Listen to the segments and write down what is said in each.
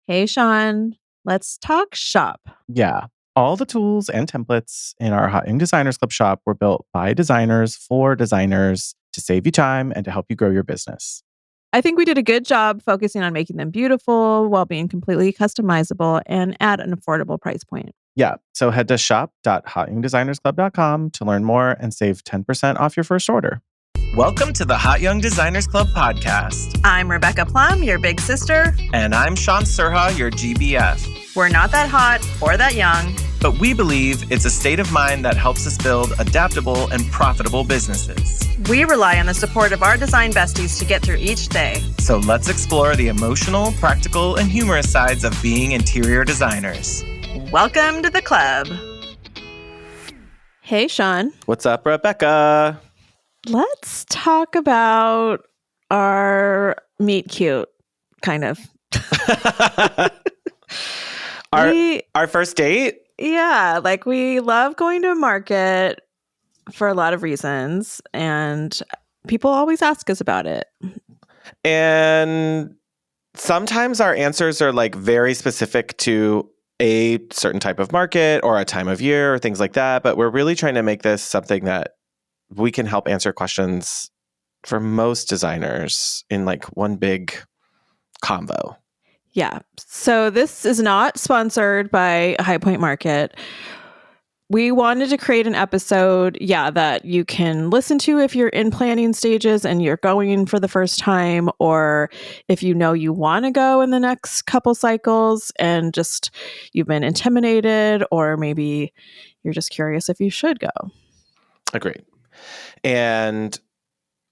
Hey, Shaun, let's talk shop. Yeah. All the tools and templates in our Hot Young Designers Club shop were built by designers for designers to save you time and to help you grow your business. I think we did a good job focusing on making them beautiful while being completely customizable and at an affordable price point. Yeah. So head to shop.hotyoungdesignersclub.com to learn more and save 10% off your first order. Welcome to the Hot Young Designers Club podcast. I'm Rebecca Plum, your big sister. And I'm Shaun Surha, your GBF. We're not that hot or that young, but we believe it's a state of mind that helps us build adaptable and profitable businesses. We rely on the support of our design besties to get through each day. So let's explore the emotional, practical, and humorous sides of being interior designers. Welcome to the club. Hey, Shaun. What's up, Rebecca? Let's talk about our meet cute, kind of. Our first date? Yeah, like we love going to a market for a lot of reasons, and people always ask us about it. And sometimes our answers are like very specific to a certain type of market or a time of year or things like that. But we're really trying to make this something that we can help answer questions for most designers in like one big combo. Yeah. So this is not sponsored by High Point Market. We wanted to create an episode, that you can listen to if you're in planning stages and you're going for the first time, or if you know you want to go in the next couple cycles and just you've been intimidated, or maybe you're just curious if you should go. Agreed. And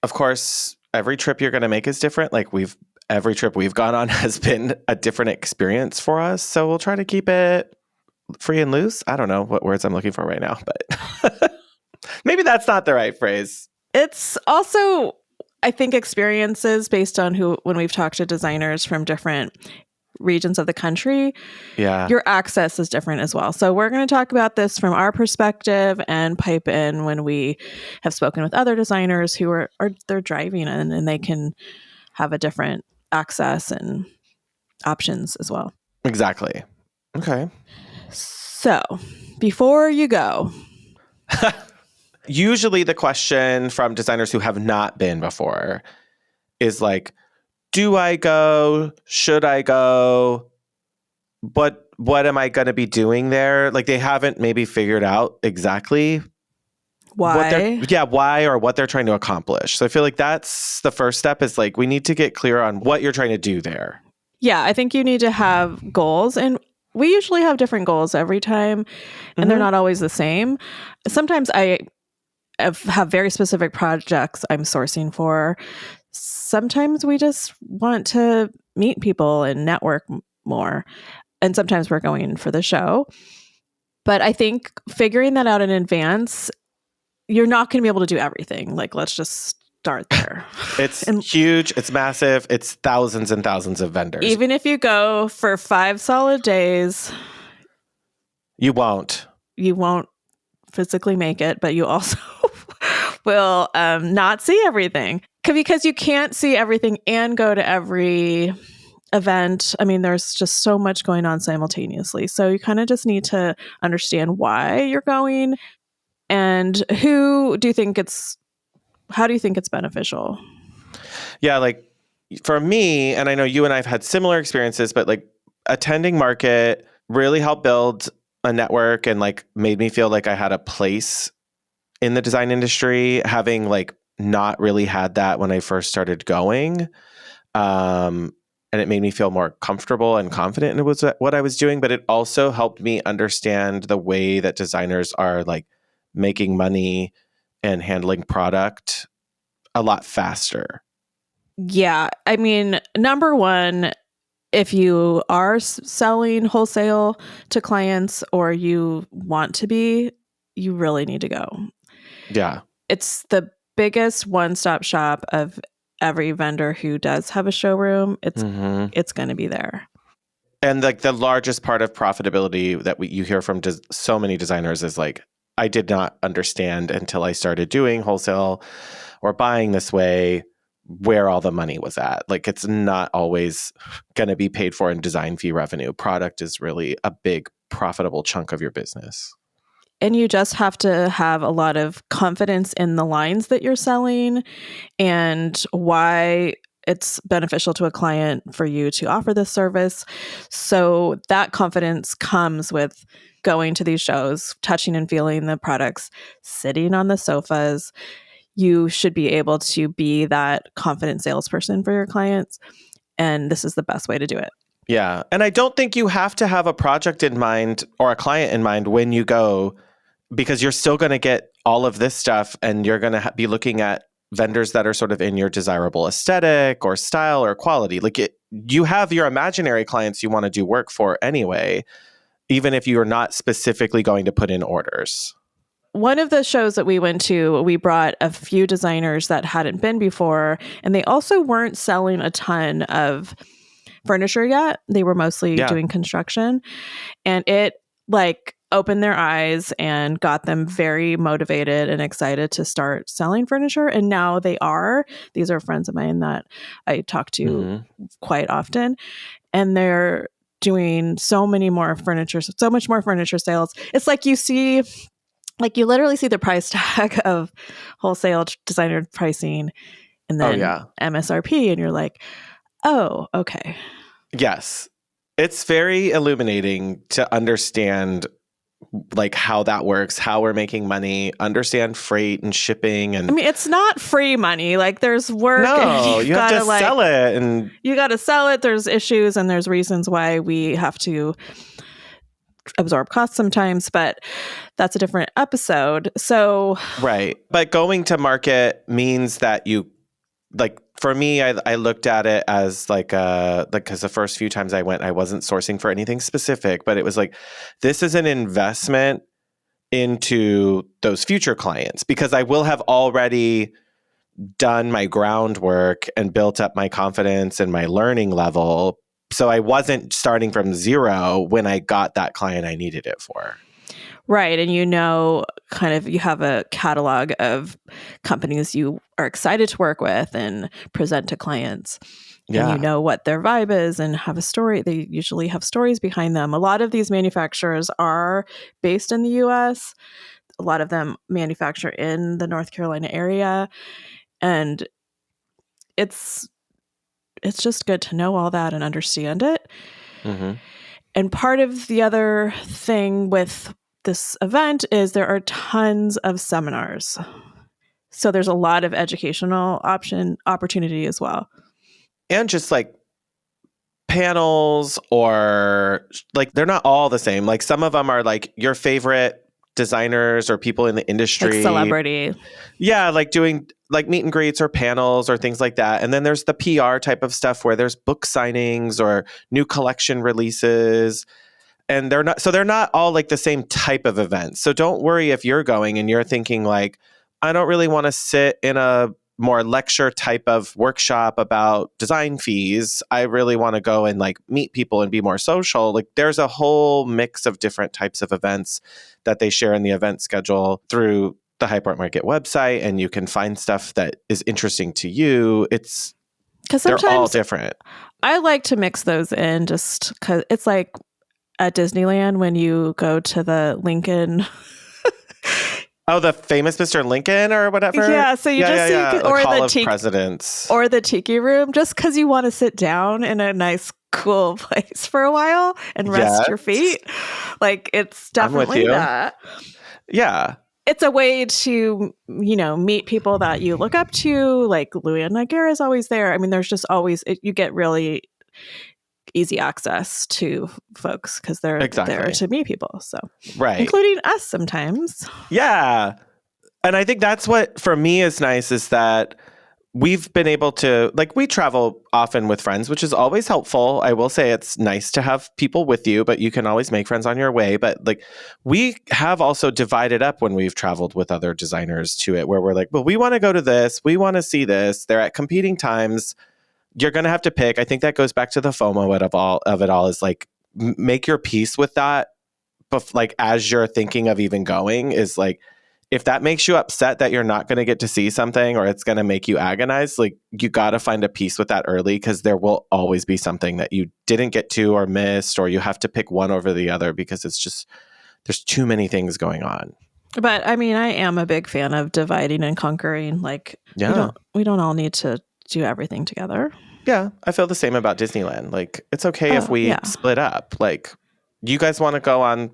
of course, every trip you're going to make is different. Like every trip we've gone on has been a different experience for us. So we'll try to keep it free and loose. I don't know what words I'm looking for right now, but maybe that's not the right phrase. It's also, I think, experiences based on when we've talked to designers from different regions of the country. Yeah. Your access is different as well. So we're going to talk about this from our perspective and pipe in when we have spoken with other designers who they're driving in and they can have a different access and options as well. Exactly. Okay. So before you go. Usually the question from designers who have not been before is like, do I go? Should I go? But what am I going to be doing there? Like they haven't maybe figured out exactly why. Why or what they're trying to accomplish. So I feel like that's the first step is like we need to get clear on what you're trying to do there. Yeah, I think you need to have goals, and we usually have different goals every time, and they're not always the same. Sometimes I have very specific projects I'm sourcing for. Sometimes we just want to meet people and network more. And sometimes we're going for the show. But I think figuring that out in advance, you're not going to be able to do everything. Like, let's just start there. It's huge. It's massive. It's thousands and thousands of vendors. Even if you go for 5 solid days, you won't physically make it, but you also will not see everything. Because you can't see everything and go to every event. I mean, there's just so much going on simultaneously. So you kind of just need to understand why you're going and how do you think it's beneficial? Yeah, like for me, and I know you and I have had similar experiences, but like attending market really helped build a network and like made me feel like I had a place in the design industry, having like not really had that when I first started going. And it made me feel more comfortable and confident in what I was doing. But it also helped me understand the way that designers are like making money and handling product a lot faster. Yeah. I mean, number one, if you are selling wholesale to clients or you want to be, you really need to go. Yeah. It's the biggest one-stop shop of every vendor who does have a showroom. It's going to be there. And like the largest part of profitability that you hear from so many designers is like, I did not understand until I started doing wholesale or buying this way where all the money was at. Like, it's not always going to be paid for in design fee revenue. Product is really a big profitable chunk of your business. And you just have to have a lot of confidence in the lines that you're selling and why it's beneficial to a client for you to offer this service. So that confidence comes with going to these shows, touching and feeling the products, sitting on the sofas. You should be able to be that confident salesperson for your clients. And this is the best way to do it. Yeah. And I don't think you have to have a project in mind or a client in mind when you go, because you're still going to get all of this stuff and you're going to be looking at vendors that are sort of in your desirable aesthetic or style or quality. Like, you have your imaginary clients you want to do work for anyway, even if you are not specifically going to put in orders. One of the shows that we went to, we brought a few designers that hadn't been before, and they also weren't selling a ton of furniture yet. They were mostly doing construction, and it opened their eyes and got them very motivated and excited to start selling furniture. And now they are. These are friends of mine that I talk to quite often, and they're doing so much more furniture sales. It's like you literally see the price tag of wholesale designer pricing and then MSRP, and you're like, oh, okay. Yes. It's very illuminating to understand how that works, how we're making money, understand freight and shipping. And I mean, it's not free money. There's work. No, you have to sell it. And you got to sell it. There's issues and there's reasons why we have to absorb costs sometimes, but that's a different episode. So right. But going to market means that you, for me, I looked at it as because the first few times I went, I wasn't sourcing for anything specific, but it was this is an investment into those future clients, because I will have already done my groundwork and built up my confidence and my learning level. So I wasn't starting from zero when I got that client I needed it for. Right. And you have a catalog of companies you are excited to work with and present to clients. Yeah. And you know what their vibe is and have a story. They usually have stories behind them. A lot of these manufacturers are based in the US. A lot of them manufacture in the North Carolina area. And it's just good to know all that and understand it. Mm-hmm. And part of the other thing with this event is there are tons of seminars. So there's a lot of educational opportunity as well. And just panels, or they're not all the same. Some of them are your favorite designers or people in the industry. Celebrity. Yeah, doing meet and greets or panels or things like that. And then there's the PR type of stuff where there's book signings or new collection releases. And they're not all the same type of events. So don't worry if you're going and you're thinking I don't really want to sit in a more lecture type of workshop about design fees. I really want to go and meet people and be more social. There's a whole mix of different types of events that they share in the event schedule through the Hyport Market website, and you can find stuff that is interesting to you. They're all different. I like to mix those in just because it's at Disneyland when you go to the Lincoln. Oh, the famous Mr. Lincoln or whatever? Yeah, so or Hall the of Presidents. Or the Tiki Room, just because you want to sit down in a nice, cool place for a while and rest your feet. It's definitely that. Yeah. It's a way to, meet people that you look up to. Louis and Niagara is always there. I mean, there's just always, you get really easy access to folks because they're there to meet people. So, right. Including us sometimes. Yeah. And I think that's what, for me, is nice is that we've been able to, we travel often with friends, which is always helpful. I will say it's nice to have people with you, but you can always make friends on your way. But we have also divided up when we've traveled with other designers to it, where we're well, we want to go to this. We want to see this. They're at competing times. You're going to have to pick. I think that goes back to the FOMO of it all is make your peace with that. But as you're thinking of even going is if that makes you upset that you're not going to get to see something or it's going to make you agonize, like you got to find a peace with that early, because there will always be something that you didn't get to or missed, or you have to pick one over the other because it's just, there's too many things going on. But I mean, I am a big fan of dividing and conquering. Like, Yeah. we don't all need to do everything together. Yeah, I feel the same about Disneyland. Like, it's okay if we split up. Like, you guys want to go on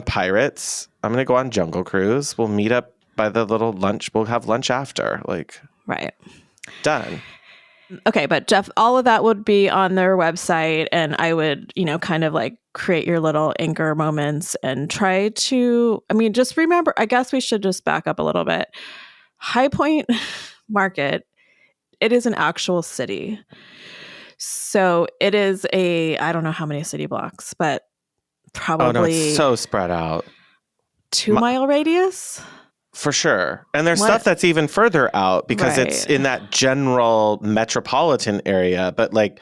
Pirates? I'm going to go on Jungle Cruise. We'll meet up by the little lunch. We'll have lunch after. Like, right. Done. Okay, but Jeff, all of that would be on their website, and I would, kind of like create your little anchor moments and try to, just remember, I guess we should just back up a little bit. High Point Market, it is an actual city. So it is I don't know how many city blocks, but probably. Oh, no, it's so spread out. 2-mile radius? For sure. And there's stuff that's even further out because it's in that general metropolitan area. But like,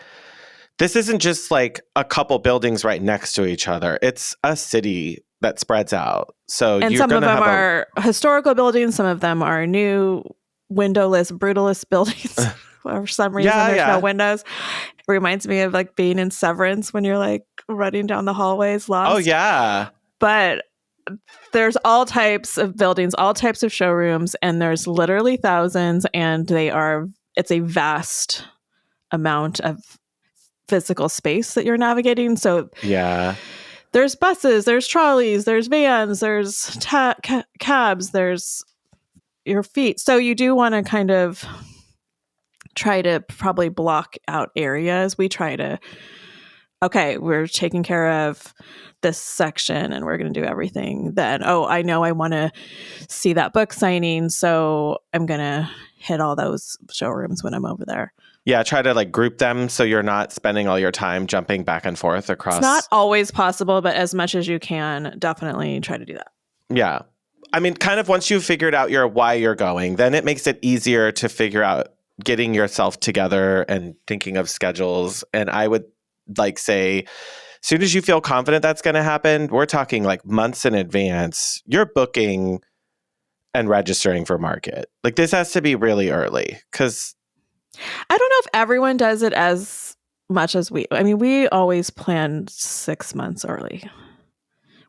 this isn't just like a couple buildings right next to each other. It's a city that spreads out. So and some of them are historical buildings. Some of them are new windowless, brutalist buildings. For some reason, there's no windows. It reminds me of like being in Severance when you're like running down the hallways lost. Oh, yeah. But there's all types of buildings, all types of showrooms, and there's literally thousands, and it's a vast amount of physical space that you're navigating. So yeah, there's buses, there's trolleys, there's vans, there's cabs, there's your feet. So you do want to kind of try to probably block out areas. We try to, okay, we're taking care of this section and we're going to do everything. Then, I know I want to see that book signing, so I'm going to hit all those showrooms when I'm over there. Yeah, try to like group them so you're not spending all your time jumping back and forth across. It's not always possible, but as much as you can, definitely try to do that. Yeah. I mean, kind of once you've figured out why you're going, then it makes it easier to figure out getting yourself together and thinking of schedules. And I would like say, as soon as you feel confident that's going to happen, we're talking like months in advance, you're booking and registering for market. Like this has to be really early because I don't know if everyone does it as much as we. I mean, we always plan 6 months early.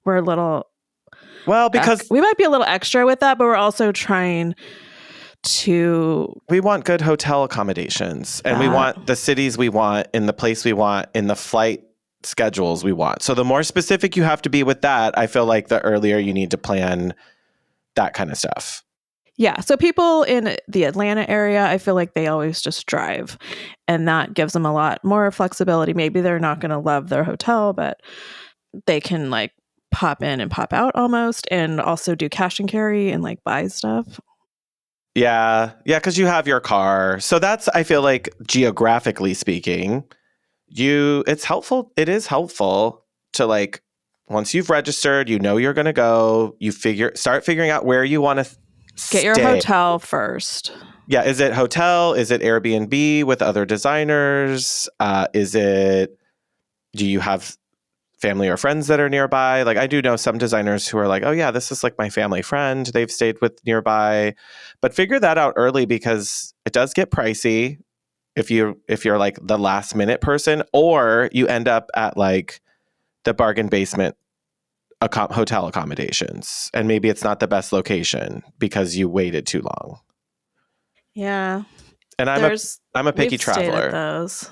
We're a little. Well, because we might be a little extra with that, but we're also trying to. We want good hotel accommodations, and we want the cities we want, in the place we want, in the flight schedules we want. So the more specific you have to be with that, I feel like the earlier you need to plan that kind of stuff. Yeah. So people in the Atlanta area, I feel like they always just drive, and that gives them a lot more flexibility. Maybe they're not going to love their hotel, but they can like pop in and pop out almost, and also do cash and carry and like buy stuff. Yeah. Yeah. Because you have your car. So that's, I feel like geographically speaking, it's helpful. It is helpful to like, once you've registered, you're going to go, start figuring out where you want to get your hotel first. Yeah. Is it hotel? Is it Airbnb with other designers? Do you have family or friends that are nearby? Like I do know some designers who are like, oh yeah, this is like my family friend. They've stayed with nearby, but figure that out early because it does get pricey if you're like the last minute person, or you end up at like the bargain basement hotel accommodations, and maybe it's not the best location because you waited too long. Yeah. And I'm a picky traveler. Those.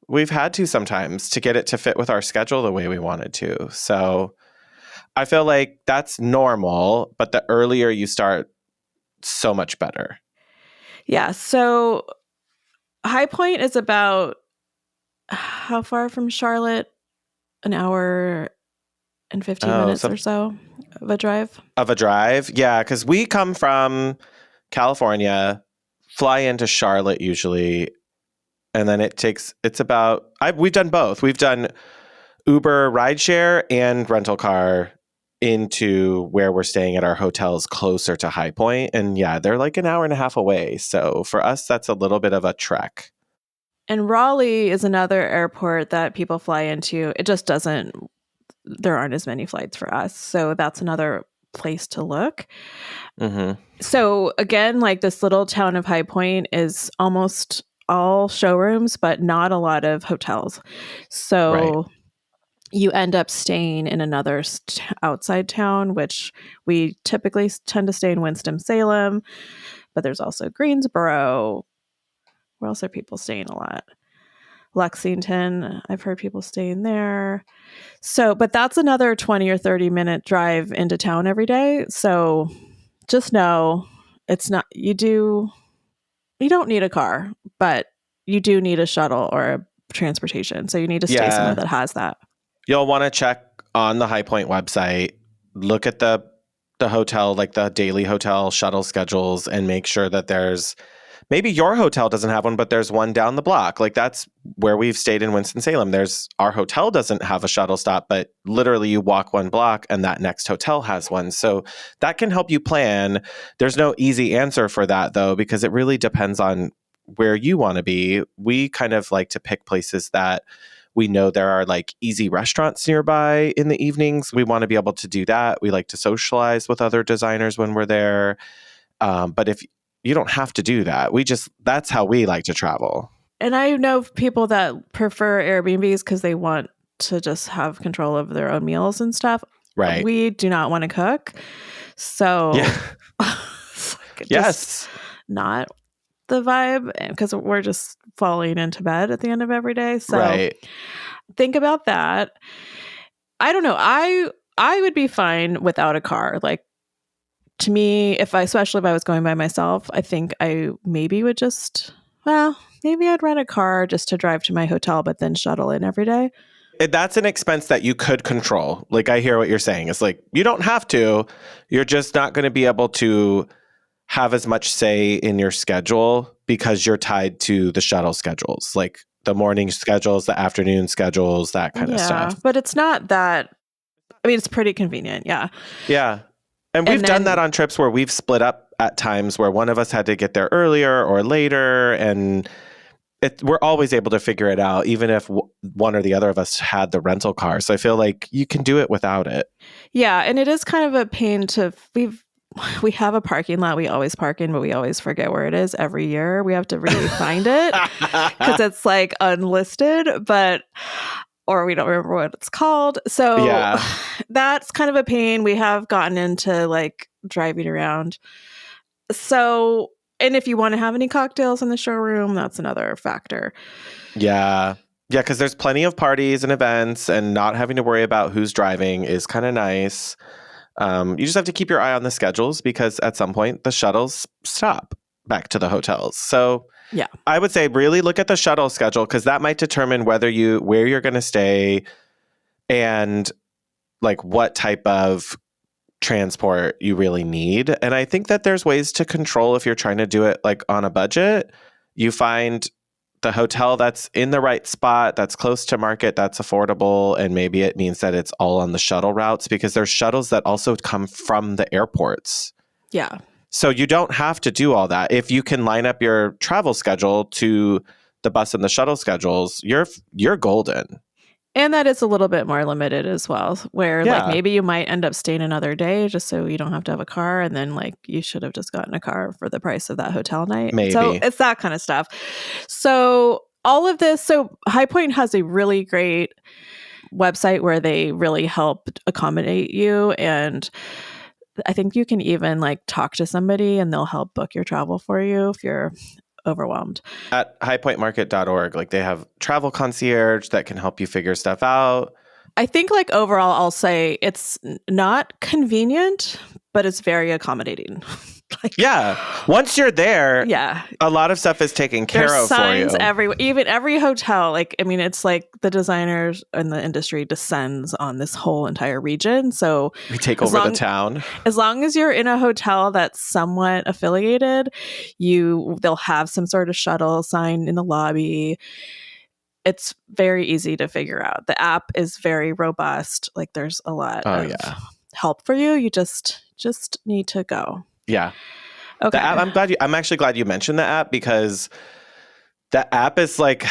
We've had to sometimes to get it to fit with our schedule the way we wanted to. So I feel like that's normal, but the earlier you start, so much better. Yeah. So High Point is about how far from Charlotte? An hour and 15 minutes or so of a drive? Yeah, because we come from California, fly into Charlotte usually, and then we've done both. We've done Uber rideshare and rental car into where we're staying at our hotels closer to High Point. And yeah, they're like an hour and a half away. So for us, that's a little bit of a trek. And Raleigh is another airport that people fly into. It just there aren't as many flights for us. So that's another place to look. Mm-hmm. So again, like this little town of High Point is almost all showrooms, but not a lot of hotels. So you end up staying in another outside town, which we typically tend to stay in Winston-Salem, but there's also Greensboro. Where else are people staying a lot? Lexington. I've heard people staying there. So, but that's another 20 or 30-minute drive into town every day. So just know it's not, you don't need a car, but you do need a shuttle or a transportation. So you need to stay somewhere that has that. You'll want to check on the High Point website, look at the hotel, like the daily hotel shuttle schedules, and make sure that there's, maybe your hotel doesn't have one, but there's one down the block. Like that's where we've stayed in Winston-Salem. Our hotel doesn't have a shuttle stop, but literally you walk one block and that next hotel has one. So that can help you plan. There's no easy answer for that though, because it really depends on where you want to be. We kind of like to pick places that we know there are like easy restaurants nearby in the evenings. We want to be able to do that. We like to socialize with other designers when we're there. But if you don't have to do that, that's how we like to travel. And I know people that prefer Airbnbs because they want to just have control of their own meals and stuff. Right. We do not want to cook. So yes, not the vibe, because we're just falling into bed at the end of every day. So think about that. I don't know. I would be fine without a car. Like to me, especially if I was going by myself, I think I maybe would maybe I'd rent a car just to drive to my hotel, but then shuttle in every day. That's an expense that you could control. Like I hear what you're saying. It's like, you don't have to, you're just not going to be able to have as much say in your schedule because you're tied to the shuttle schedules, like the morning schedules, the afternoon schedules, that kind of stuff. But it's not that, I mean, it's pretty convenient. Yeah. Yeah. And we've done that on trips where we've split up at times where one of us had to get there earlier or later. And we're always able to figure it out, even if one or the other of us had the rental car. So I feel like you can do it without it. Yeah. And it is kind of a pain we have a parking lot we always park in, but we always forget where it is every year. We have to really find it because it's like unlisted, or we don't remember what it's called. So that's kind of a pain. We have gotten into like driving around. So, and if you want to have any cocktails in the showroom, that's another factor. Yeah. Yeah, because there's plenty of parties and events, and not having to worry about who's driving is kind of nice. You just have to keep your eye on the schedules because at some point the shuttles stop back to the hotels. So I would say really look at the shuttle schedule because that might determine where you're going to stay and like what type of transport you really need. And I think that there's ways to control if you're trying to do it like on a budget. You find the hotel that's in the right spot, that's close to market, that's affordable, and maybe it means that it's all on the shuttle routes because there's shuttles that also come from the airports. Yeah. So you don't have to do all that. If you can line up your travel schedule to the bus and the shuttle schedules, you're golden. And that is a little bit more limited as well, where like maybe you might end up staying another day just so you don't have to have a car. And then like you should have just gotten a car for the price of that hotel night. Maybe. So it's that kind of stuff. So all of this, so High Point has a really great website where they really help accommodate you. And I think you can even like talk to somebody and they'll help book your travel for you if you're overwhelmed. At highpointmarket.org, like they have travel concierge that can help you figure stuff out. I think like overall, I'll say it's not convenient, but it's very accommodating. Once you're there, a lot of stuff is taken care of for you. There's signs everywhere, even every hotel. Like, I mean, it's like the designers in the industry descends on this whole entire region. So we take over the town. As long as you're in a hotel that's somewhat affiliated, they'll have some sort of shuttle sign in the lobby. It's very easy to figure out. The app is very robust. Like there's a lot of help for you. You just need to go. Yeah. Okay. The app, I'm actually glad you mentioned the app because the app is like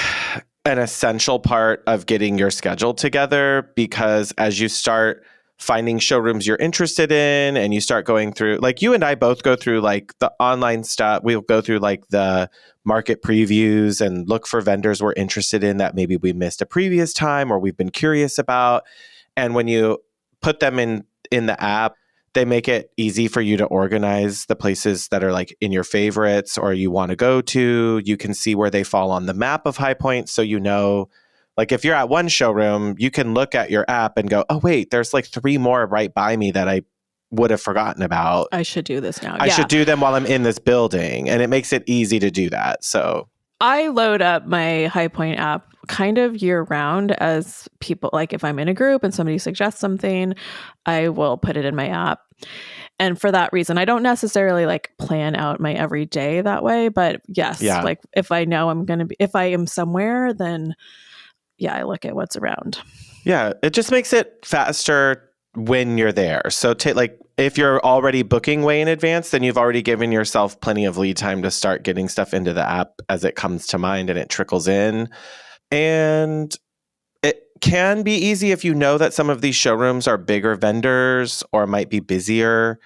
an essential part of getting your schedule together because as you start finding showrooms you're interested in, and you start going through, like you and I both go through like the online stuff. We'll go through like the market previews and look for vendors we're interested in that maybe we missed a previous time or we've been curious about. And when you put them in the app, they make it easy for you to organize the places that are like in your favorites or you want to go to. You can see where they fall on the map of High Point. So, you know, like if you're at one showroom, you can look at your app and go, oh, wait, there's like 3 more right by me that I would have forgotten about. I should do this now. I should do them while I'm in this building. And it makes it easy to do that. So I load up my High Point app kind of year round as people, like if I'm in a group and somebody suggests something, I will put it in my app. And for that reason, I don't necessarily like plan out my every day that way. But yes, like if I know I'm going to be, if I am somewhere, then I look at what's around. Yeah, it just makes it faster when you're there. So like if you're already booking way in advance, then you've already given yourself plenty of lead time to start getting stuff into the app as it comes to mind and it trickles in. And it can be easy if you know that some of these showrooms are bigger vendors or might be busier.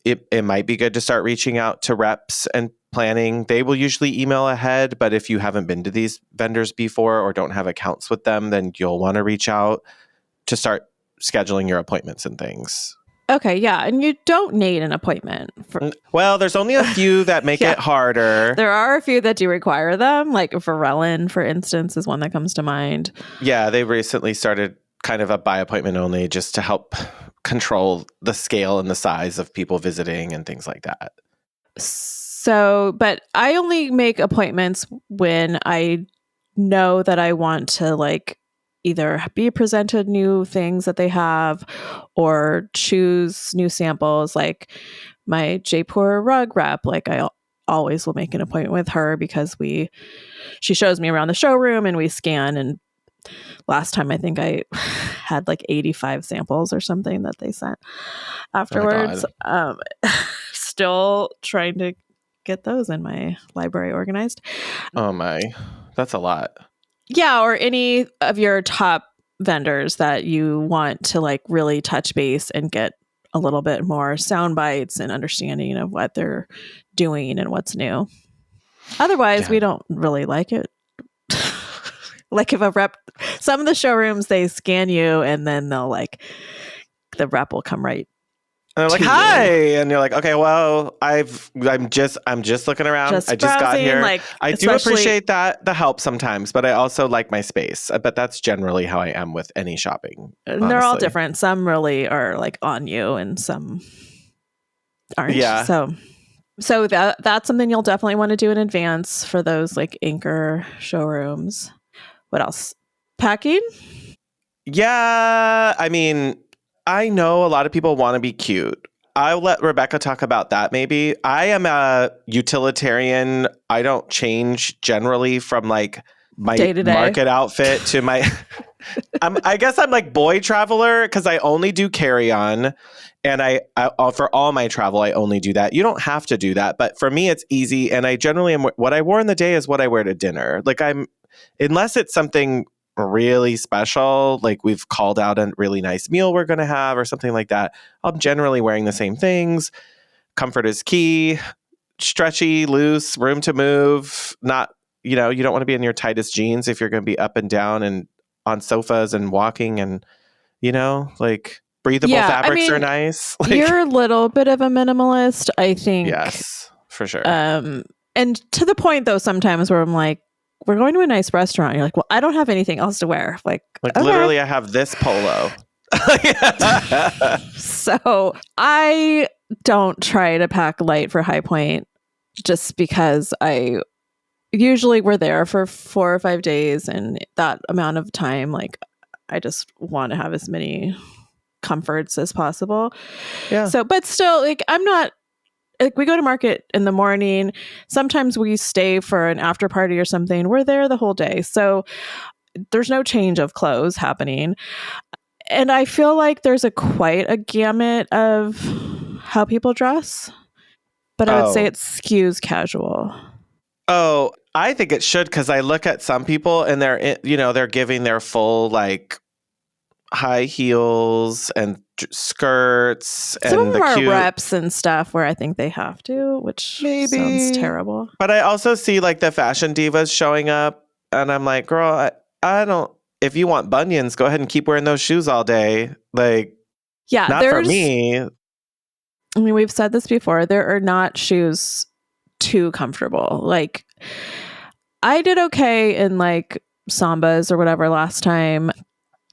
It might be good to start reaching out to reps and planning. They will usually email ahead, but if you haven't been to these vendors before or don't have accounts with them, then you'll want to reach out to start scheduling your appointments and things. Okay, yeah, and you don't need an appointment. Well, there's only a few that make it harder. There are a few that do require them, like Varellen, for instance, is one that comes to mind. Yeah, they recently started kind of a by appointment only just to help control the scale and the size of people visiting and things like that. So, but I only make appointments when I know that I want to like either be presented new things that they have or choose new samples. Like my Jaipur rug rep, like I always will make an appointment with her because she shows me around the showroom and we scan. And last time I think I had like 85 samples or something that they sent afterwards. Still trying to get those in my library organized. Oh my, that's a lot. Yeah, or any of your top vendors that you want to like really touch base and get a little bit more sound bites and understanding of what they're doing and what's new. Otherwise, we don't really like it. Like if a rep, some of the showrooms, they scan you and then they'll like, the rep will come right. And they're like, hi. And you're like, okay, well, I'm just looking around. I just got here. Like, I do appreciate the help sometimes, but I also like my space. But that's generally how I am with any shopping. And they're all different. Some really are like on you and some aren't. Yeah. So that's something you'll definitely want to do in advance for those like anchor showrooms. What else? Packing? Yeah. I mean, I know a lot of people want to be cute. I'll let Rebecca talk about that maybe. I am a utilitarian. I don't change generally from like my day-to-day market outfit to my... I guess I'm like boy traveler because I only do carry-on. And I for all my travel, I only do that. You don't have to do that. But for me, it's easy. And I generally am... What I wore in the day is what I wear to dinner. Like unless it's something really special, like we've called out a really nice meal we're going to have or something like that, I'm generally wearing the same things. Comfort is key. Stretchy, loose, room to move. Not, you don't want to be in your tightest jeans if you're going to be up and down and on sofas and walking and, like breathable fabrics are nice. Like, you're a little bit of a minimalist, I think. Yes, for sure. And to the point though, sometimes where I'm like, we're going to a nice restaurant. You're like, well, I don't have anything else to wear. Like okay. Literally, I have this polo. So I don't try to pack light for High Point just because we're there for 4 or 5 days. And that amount of time, like I just want to have as many comforts as possible. Yeah. So, but still, like I'm not, like we go to market in the morning. Sometimes we stay for an after party or something. We're there the whole day. So there's no change of clothes happening. And I feel like there's quite a gamut of how people dress. But I would say it skews casual. Oh, I think it should because I look at some people and they're giving their full like high heels and skirts Some and of the them are cute reps and stuff where I think they have to, which sounds terrible. But I also see like the fashion divas showing up, and I'm like, girl, I don't. If you want bunions, go ahead and keep wearing those shoes all day. Like, Yeah, not for me. I mean, we've said this before. There are not shoes too comfortable. Like, I did okay in like Sambas or whatever last time,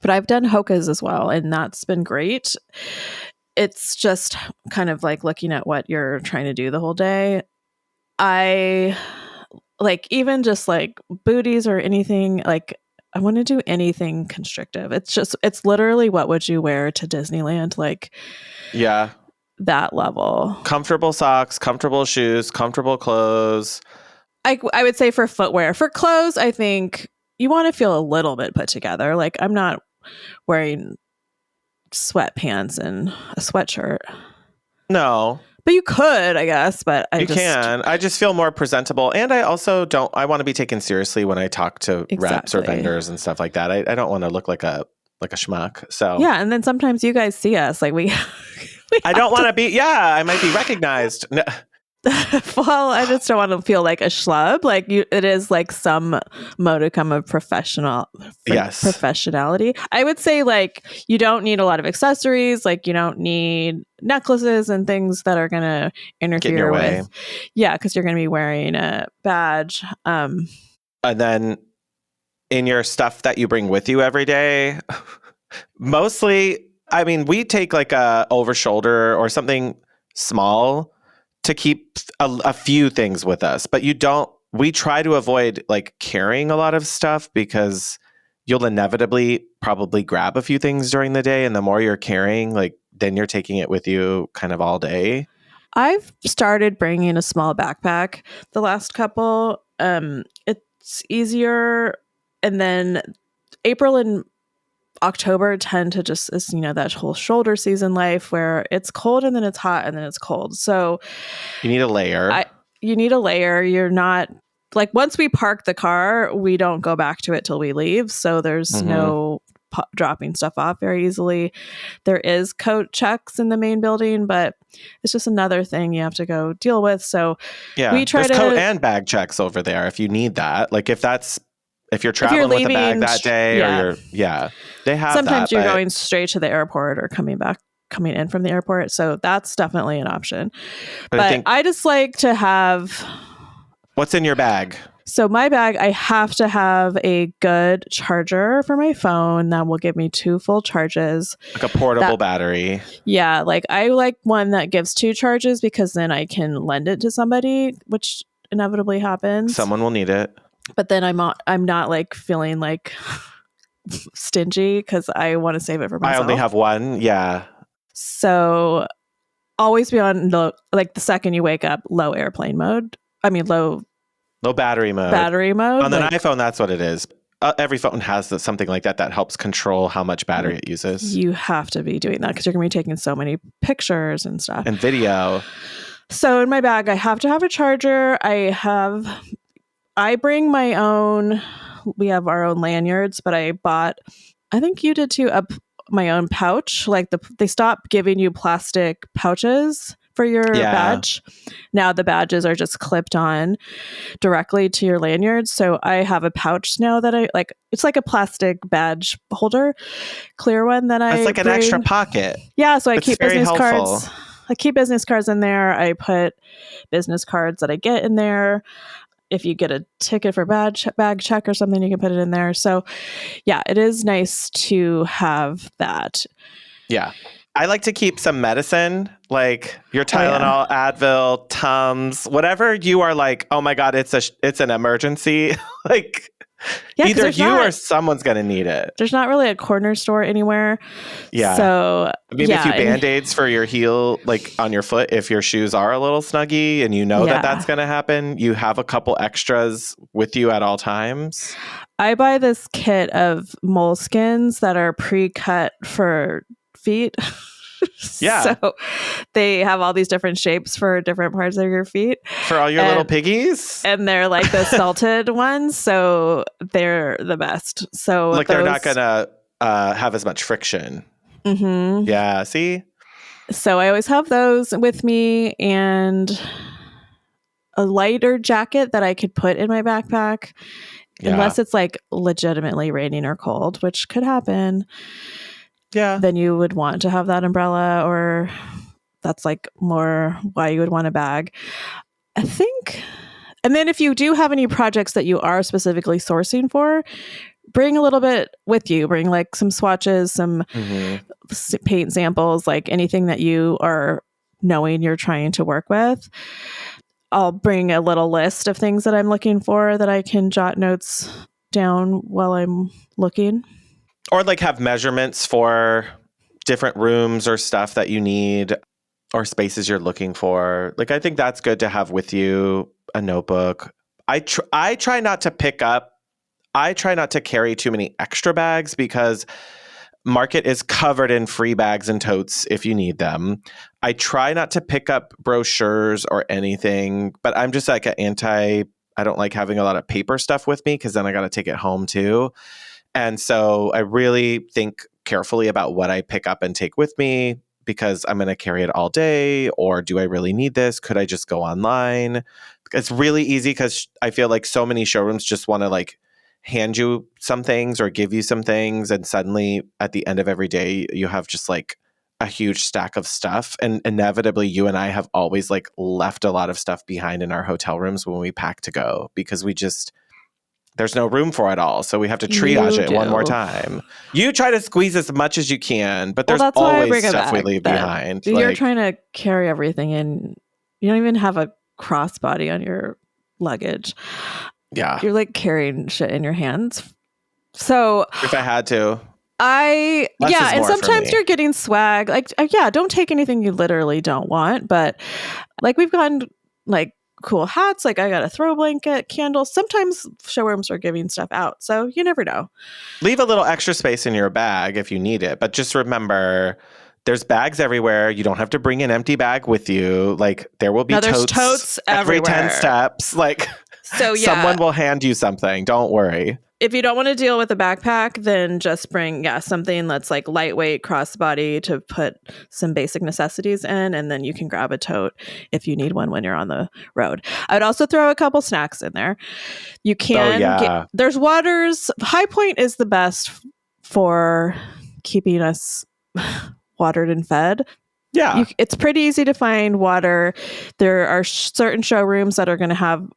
but I've done Hokas as well, and that's been great. It's just kind of like looking at what you're trying to do the whole day. I like even just like booties or anything, like I want to do anything constrictive. It's literally what would you wear to Disneyland? Like, Yeah. That level. Comfortable socks, comfortable shoes, comfortable clothes. I would say for footwear. For clothes, I think you want to feel a little bit put together. Like I'm not wearing sweatpants and a sweatshirt. No. But you could, I guess, but you can. I just feel more presentable. And I also I want to be taken seriously when I talk to reps or vendors and stuff like that. I don't want to look like a schmuck. So yeah, and then sometimes you guys see us like we I don't want to be, I might be recognized. No. Well, I just don't want to feel like a schlub. Like it is like some modicum of professionality. I would say like you don't need a lot of accessories. Like you don't need necklaces and things that are going to interfere with. Yeah, because you're going to be wearing a badge. And then in your stuff that you bring with you every day, mostly, I mean, we take like a over shoulder or something small to keep a few things with us, but we try to avoid like carrying a lot of stuff because you'll inevitably probably grab a few things during the day. And the more you're carrying, like then you're taking it with you kind of all day. I've started bringing a small backpack the last couple. It's easier. And then April and October tend to just, that whole shoulder season life where it's cold and then it's hot and then it's cold. So you need a layer. You need a layer. You're not like once we park the car, we don't go back to it till we leave. So there's no dropping stuff off very easily. There is coat checks in the main building, but it's just another thing you have to go deal with. So yeah, we try there's coat and bag checks over there if you need that. Like if you're traveling with a bag that day or they have sometimes you're going straight to the airport or coming in from the airport. So that's definitely an option. But I just like to have... What's in your bag? So my bag, I have to have a good charger for my phone that will give me 2 full charges. Like a portable battery. Yeah. Like I like one that gives 2 charges because then I can lend it to somebody, which inevitably happens. Someone will need it. But then I'm not like feeling like stingy because I want to save it for myself. I only have one. Yeah. So always be on the second you wake up, low airplane mode. I mean, low battery mode. Battery mode. On an iPhone, that's what it is. Every phone has something like that helps control how much battery it uses. You have to be doing that because you're going to be taking so many pictures and stuff. And video. So in my bag, I have to have a charger. I bring my own, we have our own lanyards, but I think you did too, my own pouch. Like they stopped giving you plastic pouches for your badge. Now the badges are just clipped on directly to your lanyard. So I have a pouch now that I like. It's like a plastic badge holder, clear one that I. It's like an extra pocket. Yeah, so I keep business cards. I keep business cards in there. I put business cards that I get in there. If you get a ticket for bag check or something, you can put it in there. So yeah, it is nice to have that. Yeah. I like to keep some medicine, like your Tylenol, Advil, Tums, whatever you are like, oh my God, it's an emergency. Like either you or someone's going to need it. There's not really a corner store anywhere. Yeah. So maybe a few Band-Aids for your heel, like on your foot, if your shoes are a little snuggy and you know that that's going to happen, you have a couple extras with you at all times. I buy this kit of moleskins that are pre-cut for feet. Yeah. So they have all these different shapes for different parts of your feet. For all your little piggies? And they're like the salted ones. So they're the best. So like they're not going to have as much friction. Mm-hmm. Yeah, see? So I always have those with me, and a lighter jacket that I could put in my backpack, Yeah. unless it's like legitimately raining or cold, which could happen. Yeah. Then you would want to have that umbrella, or that's like more why you would want a bag, I think. And then if you do have any projects that you are specifically sourcing for, bring a little bit with you. Bring like some swatches, some paint samples, like anything that you are knowing you're trying to work with. I'll bring a little list of things that I'm looking for that I can jot notes down while I'm looking. Or like have measurements for different rooms or stuff that you need or spaces you're looking for. Like, I think that's good to have with you, a notebook. I try not to carry too many extra bags because Market is covered in free bags and totes if you need them. I try not to pick up brochures or anything, but I'm just like I don't like having a lot of paper stuff with me because then I got to take it home too. And so I really think carefully about what I pick up and take with me because I'm going to carry it all day. Or do I really need this? Could I just go online? It's really easy because I feel like so many showrooms just want to like hand you some things or give you some things. And suddenly at the end of every day, you have just like a huge stack of stuff. And inevitably, you and I have always like left a lot of stuff behind in our hotel rooms when we pack to go because there's no room for it all. So we have to triage it one more time. You try to squeeze as much as you can, but there's always stuff we leave behind. You're trying to carry everything in. You don't even have a crossbody on your luggage. Yeah. You're like carrying shit in your hands. So if I had to. And sometimes you're getting swag. Like, don't take anything you literally don't want. But like we've gotten like cool hats. Like I got a throw blanket, candles. Sometimes showrooms are giving stuff out. So you never know. Leave a little extra space in your bag if you need it. But just remember, there's bags everywhere. You don't have to bring an empty bag with you. Like there will be totes every 10 steps. Like so someone will hand you something. Don't worry. If you don't want to deal with a backpack, then just bring something that's like lightweight crossbody to put some basic necessities in, and then you can grab a tote if you need one when you're on the road. I would also throw a couple snacks in there. You can there's waters. High Point is the best for keeping us watered and fed. Yeah. It's pretty easy to find water. There are certain showrooms that are going to have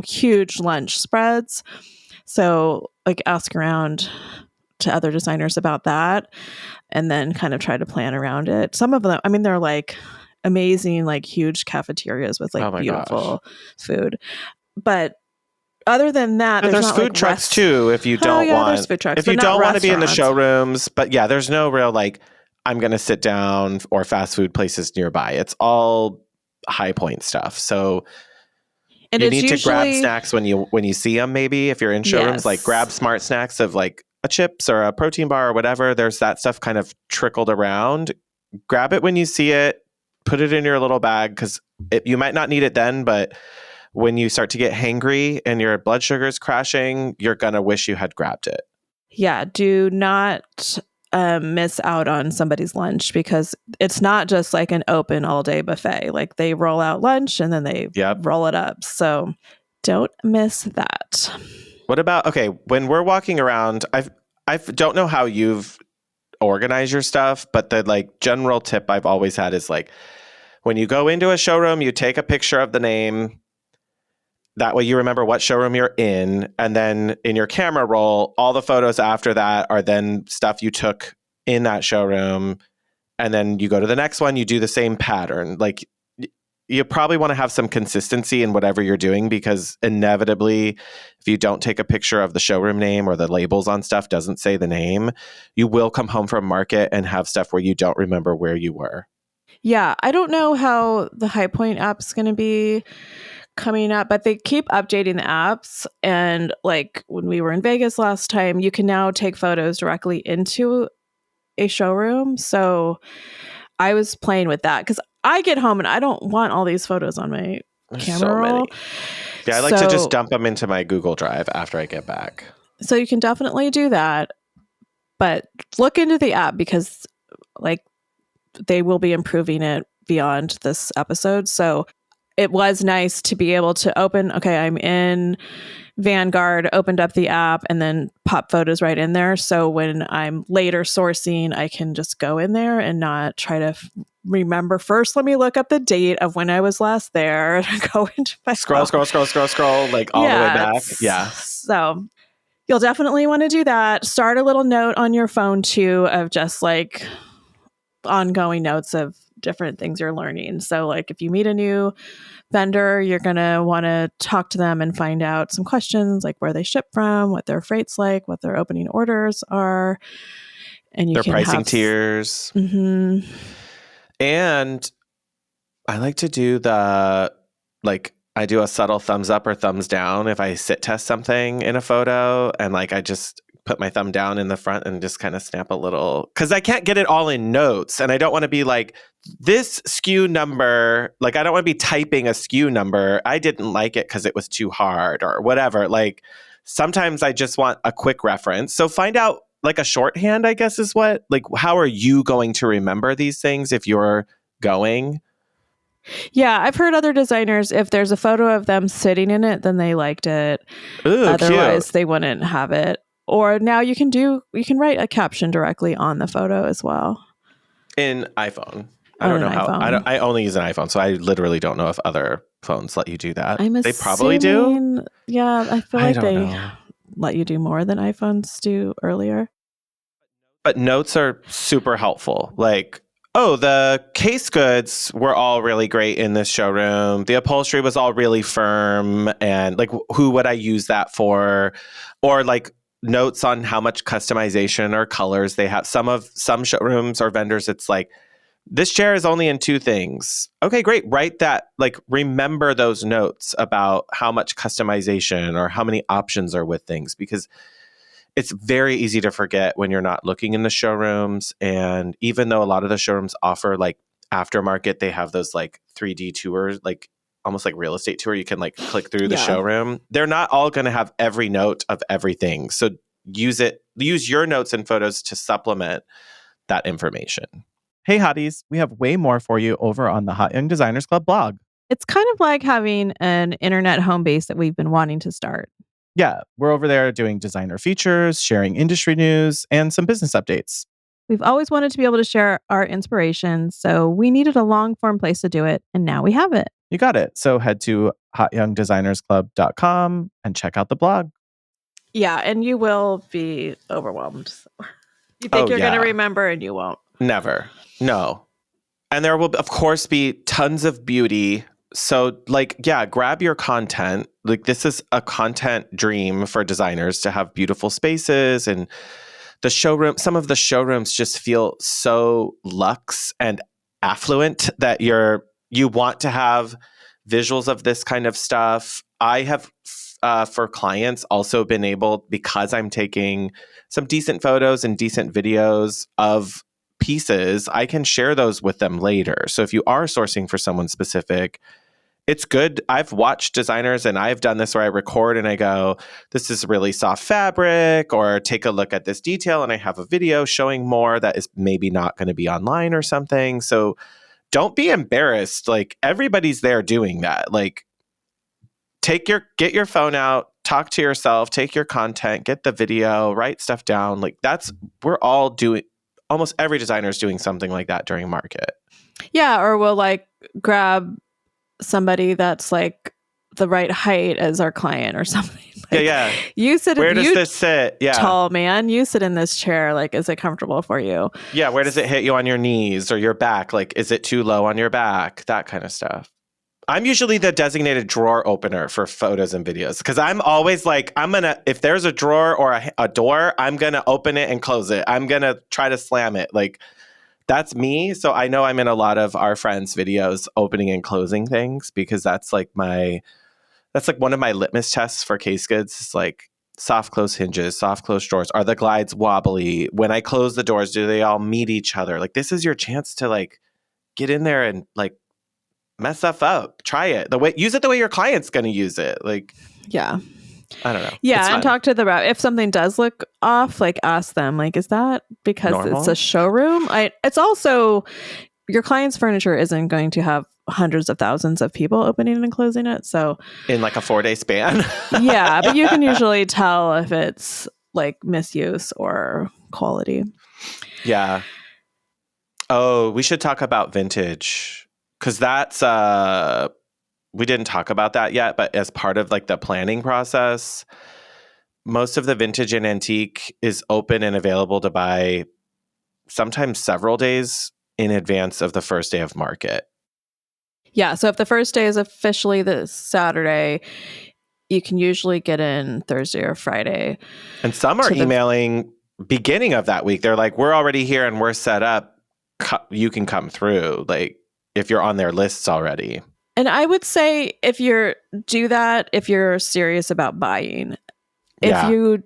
huge lunch spreads. So like ask around to other designers about that and then kind of try to plan around it. Some of them, I mean, they're like amazing, like huge cafeterias with like beautiful food. But other than that, there's food trucks too if you don't want. There's food trucks, if you don't want to be in the showrooms. But yeah, there's no real like I'm going to sit down or fast food places nearby. It's all High Point stuff. So and you need to grab snacks when you see them. Maybe if you're in showrooms, like grab smart snacks of like a chips or a protein bar or whatever. There's that stuff kind of trickled around. Grab it when you see it. Put it in your little bag because you might not need it then, but when you start to get hangry and your blood sugar's crashing, you're gonna wish you had grabbed it. Yeah, do not miss out on somebody's lunch because it's not just like an open all day buffet. Like they roll out lunch and then they roll it up. So don't miss that. What about, when we're walking around, I don't know how you've organized your stuff, but the like general tip I've always had is like, when you go into a showroom, you take a picture of the name. That way you remember what showroom you're in. And then in your camera roll, all the photos after that are then stuff you took in that showroom. And then you go to the next one, you do the same pattern. Like you probably want to have some consistency in whatever you're doing because inevitably, if you don't take a picture of the showroom name or the labels on stuff doesn't say the name, you will come home from market and have stuff where you don't remember where you were. Yeah, I don't know how the High Point app's going to be coming up, but they keep updating the apps. And like when we were in Vegas last time, you can now take photos directly into a showroom. So I was playing with that because I get home and I don't want all these photos on my camera roll. Yeah, I like to just dump them into my Google Drive after I get back. So you can definitely do that. But look into the app because like they will be improving it beyond this episode. So it was nice to be able to open, okay, I'm in Vanguard, opened up the app and then pop photos right in there. So when I'm later sourcing, I can just go in there and not try to remember first. Let me look up the date of when I was last there and go into my Scroll, like all the way back. Yeah. So you'll definitely want to do that. Start a little note on your phone too of just like ongoing notes of different things you're learning. So like if you meet a new vendor, you're going to want to talk to them and find out some questions like where they ship from, what their freight's like, what their opening orders are. And you their can pricing have tiers. Mm-hmm. And I like to do I do a subtle thumbs up or thumbs down if I sit test something in a photo. And like, I just put my thumb down in the front and just kind of snap a little, because I can't get it all in notes. And I don't want to be like, this SKU number, like I don't want to be typing a SKU number. I didn't like it because it was too hard or whatever. Like sometimes I just want a quick reference. So find out like a shorthand, I guess is what, like, how are you going to remember these things if you're going? Yeah, I've heard other designers, if there's a photo of them sitting in it, then they liked it. Ooh, otherwise, cute. they wouldn't have it. Or now you can write a caption directly on the photo as well. In iPhone. I don't know how. I only use an iPhone, so I literally don't know if other phones let you do that. They probably do. Yeah, I feel like they let you do more than iPhones do earlier. But notes are super helpful. Like, oh, the case goods were all really great in this showroom. The upholstery was all really firm. And like, who would I use that for? Or like notes on how much customization or colors they have. Some showrooms or vendors, it's like, this chair is only in 2 things. Okay, great. Write that. Like, remember those notes about how much customization or how many options are with things, because it's very easy to forget when you're not looking in the showrooms. And even though a lot of the showrooms offer like aftermarket, they have those like 3D tours, like almost like real estate tour. You can like click through the showroom. They're not all going to have every note of everything. So use your notes and photos to supplement that information. Hey hotties, we have way more for you over on the Hot Young Designers Club blog. It's kind of like having an internet home base that we've been wanting to start. Yeah, we're over there doing designer features, sharing industry news, and some business updates. We've always wanted to be able to share our inspiration, so we needed a long-form place to do it, and now we have it. You got it. So head to hotyoungdesignersclub.com and check out the blog. Yeah, and you will be overwhelmed. You think you're going to remember, and you won't. Never. No. And there will, of course, be tons of beauty. So, like, yeah, grab your content. Like, this is a content dream for designers to have beautiful spaces. And the showroom, some of the showrooms just feel so luxe and affluent that you want to have visuals of this kind of stuff. I have, for clients, also been able, because I'm taking some decent photos and decent videos of pieces, I can share those with them later. So if you are sourcing for someone specific, it's good. I've watched designers, and I've done this where I record and I go, this is really soft fabric, or take a look at this detail, and I have a video showing more that is maybe not going to be online or something. So don't be embarrassed. Like, everybody's there doing that. Like, get your phone out, talk to yourself, take your content, get the video, write stuff down. Like, we're all doing, almost every designer is doing something like that during market. Yeah, or we'll like grab somebody that's like the right height as our client or something. Like, yeah. You sit. Where does this sit? Yeah. Tall man, you sit in this chair. Like, is it comfortable for you? Yeah. Where does it hit you on your knees or your back? Like, is it too low on your back? That kind of stuff. I'm usually the designated drawer opener for photos and videos, because I'm always like, if there's a drawer or a door, I'm going to open it and close it. I'm going to try to slam it. Like, that's me. So I know I'm in a lot of our friends' videos opening and closing things, because that's like one of my litmus tests for case goods. It's like soft close hinges, soft close drawers. Are the glides wobbly? When I close the doors, do they all meet each other? Like, this is your chance to like get in there and like mess stuff up. Try it use it the way your client's going to use it. Like, yeah. I don't know. It's Yeah, fun. and talk to the rep. If something does look off, like ask them, like, is that because Normal? it's a showroom? It's also your client's furniture isn't going to have hundreds of thousands of people opening and closing it. So In like a 4-day span. yeah, but you can usually tell if it's like misuse or quality. Yeah. Oh, we should talk about vintage because that's we didn't talk about that yet, but as part of like the planning process, most of the vintage and antique is open and available to buy sometimes several days in advance of the first day of market. Yeah, so if the first day is officially the Saturday, you can usually get in Thursday or Friday. And some are emailing beginning of that week. They're like, we're already here and we're set up. You can come through. Like if you're on their lists already. And I would say if you're serious about buying. Yeah. If you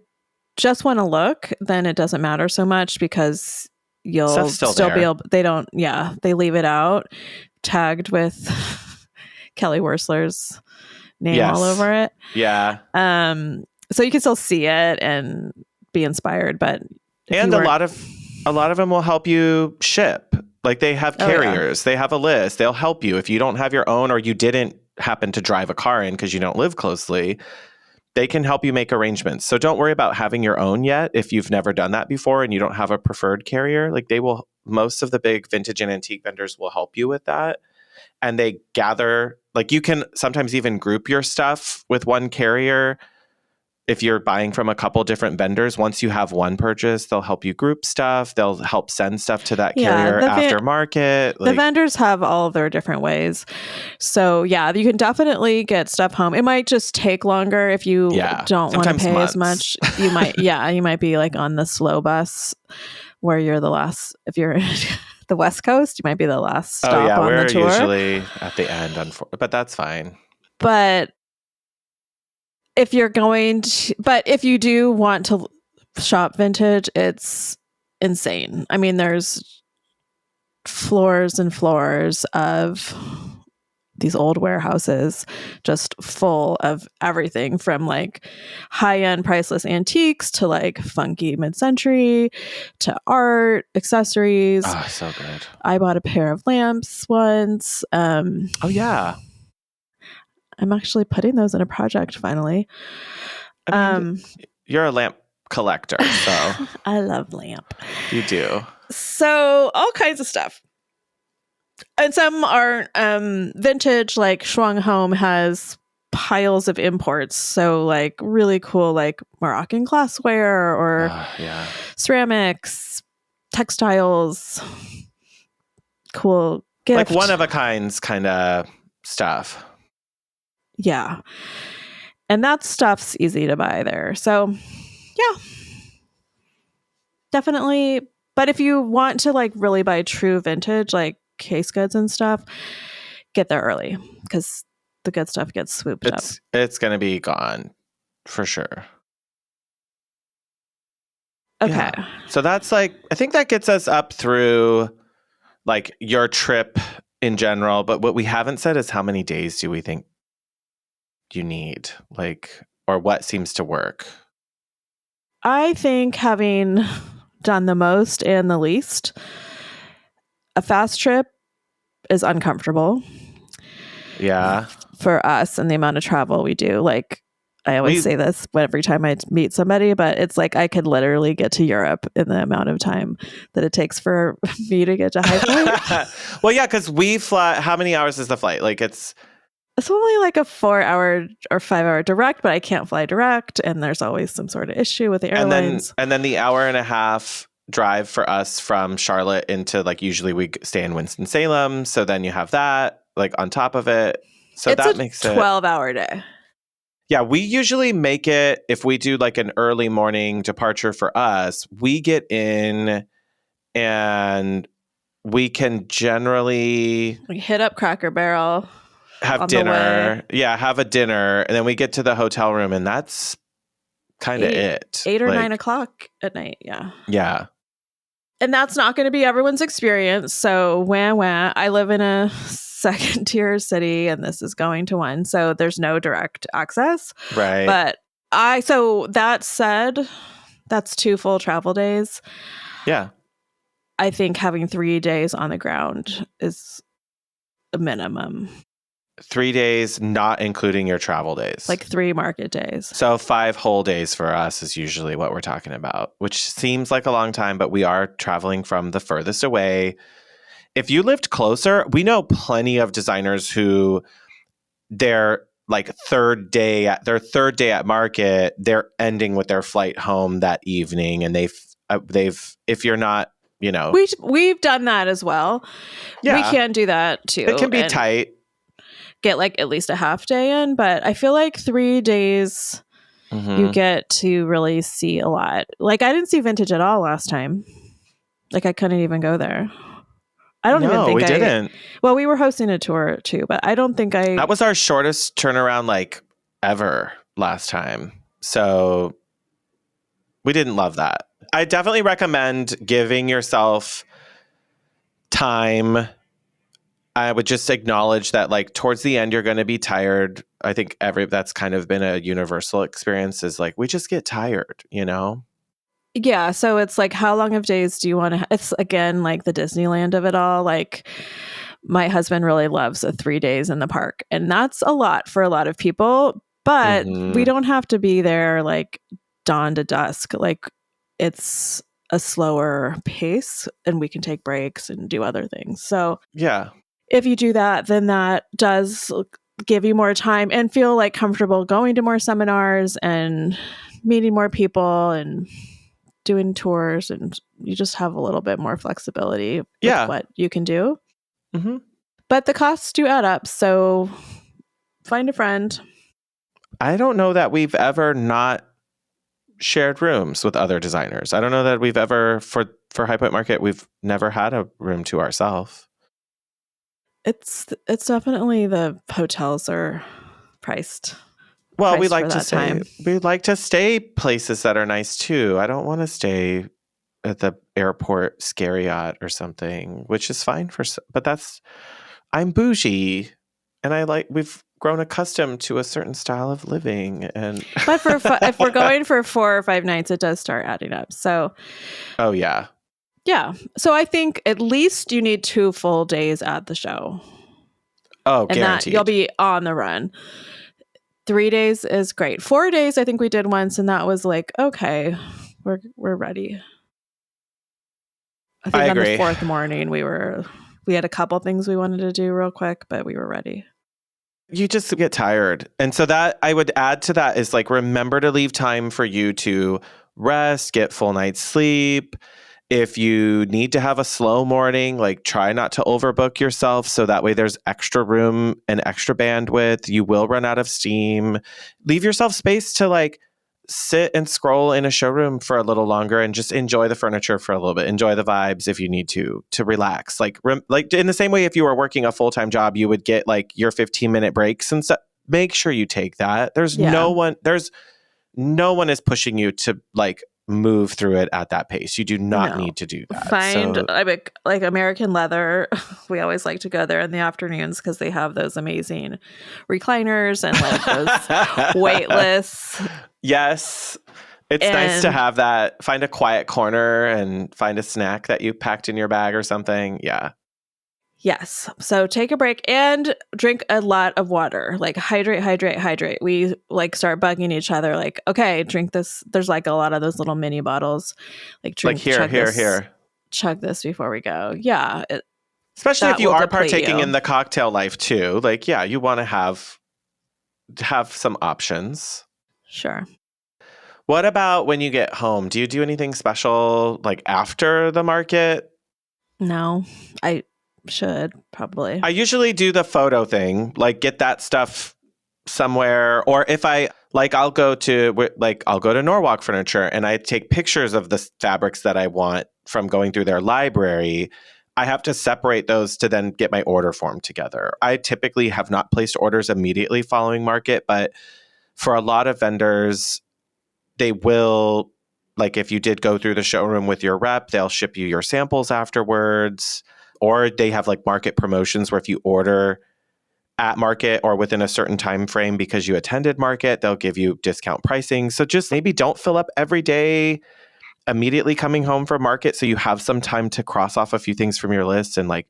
just want to look, then it doesn't matter so much because you'll Stuff's still be there. able, they leave it out tagged with Kelly Wursler's name all over it. Yeah. So you can still see it and be inspired, but and a lot of them will help you ship. Like they have carriers, they have a list, they'll help you. If you don't have your own or you didn't happen to drive a car in because you don't live closely, they can help you make arrangements. So don't worry about having your own yet if you've never done that before and you don't have a preferred carrier. Like most of the big vintage and antique vendors will help you with that. And they gather, like you can sometimes even group your stuff with one carrier. If you're buying from a couple different vendors, once you have one purchase, they'll help you group stuff. They'll help send stuff to that carrier aftermarket. The vendors have all of their different ways. So yeah, you can definitely get stuff home. It might just take longer if you don't want to pay as much. You might be like on the slow bus where you're the last, if you're the West Coast, you might be the last stop on the tour. We're usually at the end, but that's fine. But if you're if you do want to shop vintage, it's insane. I mean, there's floors and floors of these old warehouses just full of everything from like high-end priceless antiques to like funky mid-century to art, accessories. Oh, so good. I bought a pair of lamps once. Oh yeah. I'm actually putting those in a project finally. I mean, you're a lamp collector, so I love lamp. You do. So all kinds of stuff. And some are vintage, like Shuang Home has piles of imports. So like really cool, like Moroccan glassware or ceramics, textiles, cool gift. Like one of a kinds kind of stuff. Yeah. And that stuff's easy to buy there. So yeah, definitely. But if you want to like really buy true vintage, like case goods and stuff, get there early because the good stuff gets swooped up. It's going to be gone for sure. Okay. Yeah. So that's like, I think that gets us up through like your trip in general. But what we haven't said is how many days do we think you need, like, or what seems to work? I think having done the most and the least, a fast trip is uncomfortable. Yeah. For us and the amount of travel we do. Like, I always say this every time I meet somebody, but it's like I could literally get to Europe in the amount of time that it takes for me to get to High Point. Well, yeah, because we fly. How many hours is the flight? Like it's only like a 4-hour or 5-hour direct, but I can't fly direct, and there's always some sort of issue with the airlines. And then the hour and a half drive for us from Charlotte into like usually we stay in Winston-Salem, so then you have that like on top of it. So that makes it 12-hour day. Yeah, we usually make it, if we do like an early morning departure for us, we get in and we can generally hit up Cracker Barrel, have dinner. Yeah, have a dinner. And then we get to the hotel room and that's kind of it. 8 or 9 o'clock at night. Yeah. Yeah. And that's not going to be everyone's experience. So wah. I live in a second tier city and this is going to one. So there's no direct access. Right. But So that said, that's 2 full travel days. Yeah. I think having 3 days on the ground is a minimum. 3 days, not including your travel days. Like 3 market days. So 5 whole days for us is usually what we're talking about, which seems like a long time, but we are traveling from the furthest away. If you lived closer, we know plenty of designers who their third day at market, they're ending with their flight home that evening, and they've if you're not, we've done that as well. Yeah. We can do that too. It can be tight. Get like at least a half day in, but I feel like 3 days you get to really see a lot. Like I didn't see vintage at all last time. Like I couldn't even go there. I don't even think we didn't. Well, we were hosting a tour too, but I don't think That was our shortest turnaround ever last time. So we didn't love that. I definitely recommend giving yourself time. I would just acknowledge that towards the end, you're going to be tired. I think that's kind of been a universal experience is we just get tired, Yeah. So it's how long of days do you want to, it's again, the Disneyland of it all. My husband really loves the 3 days in the park, and that's a lot for a lot of people, but we don't have to be there dawn to dusk. It's a slower pace and we can take breaks and do other things. So yeah, if you do that, then that does give you more time and feel comfortable going to more seminars and meeting more people and doing tours, and you just have a little bit more flexibility with what you can do. But the costs do add up, so find a friend. I don't know that we've ever not shared rooms with other designers. I don't know that we've ever, for High Point Market, we've never had a room to ourselves. It's definitely the hotels are priced. Well, we like to stay places that are nice too. I don't want to stay at the airport Scariot or something, which is fine but I'm bougie, and we've grown accustomed to a certain style of living. And but if we're going for 4 or 5 nights, it does start adding up. So, oh yeah. Yeah. So I think at least you need 2 full days at the show. Oh, and guaranteed. That you'll be on the run. 3 days is great. 4 days, I think we did once, and that was okay, we're ready. I think I on agree. the 4th morning, we had a couple things we wanted to do real quick, but we were ready. You just get tired. And so that I would add to that is remember to leave time for you to rest, get full night's sleep. If you need to have a slow morning, try not to overbook yourself so that way there's extra room and extra bandwidth. You will run out of steam. Leave yourself space to sit and scroll in a showroom for a little longer and just enjoy the furniture for a little bit. Enjoy the vibes if you need to relax. In the same way, if you were working a full-time job, you would get your 15-minute breaks and stuff. Make sure you take that. No one is pushing you to move through it at that pace. You do not need to do that. Find American Leather. We always like to go there in the afternoons because they have those amazing recliners and those weightless. Yes. It's nice to have that. Find a quiet corner and find a snack that you packed in your bag or something. Yeah. Yes. So take a break and drink a lot of water. Hydrate. We start bugging each other. Okay, drink this. There's a lot of those little mini bottles. Here. Chug this before we go. Yeah. Especially if you are partaking in the cocktail life too. You want to have some options. Sure. What about when you get home? Do you do anything special after the market? No, I should probably. I usually do the photo thing, get that stuff somewhere. Or if I'll go to Norwalk Furniture and I take pictures of the fabrics that I want from going through their library. I have to separate those to then get my order form together. I typically have not placed orders immediately following market, but for a lot of vendors, they will, if you did go through the showroom with your rep, they'll ship you your samples afterwards. Or they have market promotions where if you order at market or within a certain time frame because you attended market. They'll give you discount pricing. So just maybe don't fill up every day immediately coming home from market, so you have some time to cross off a few things from your list and like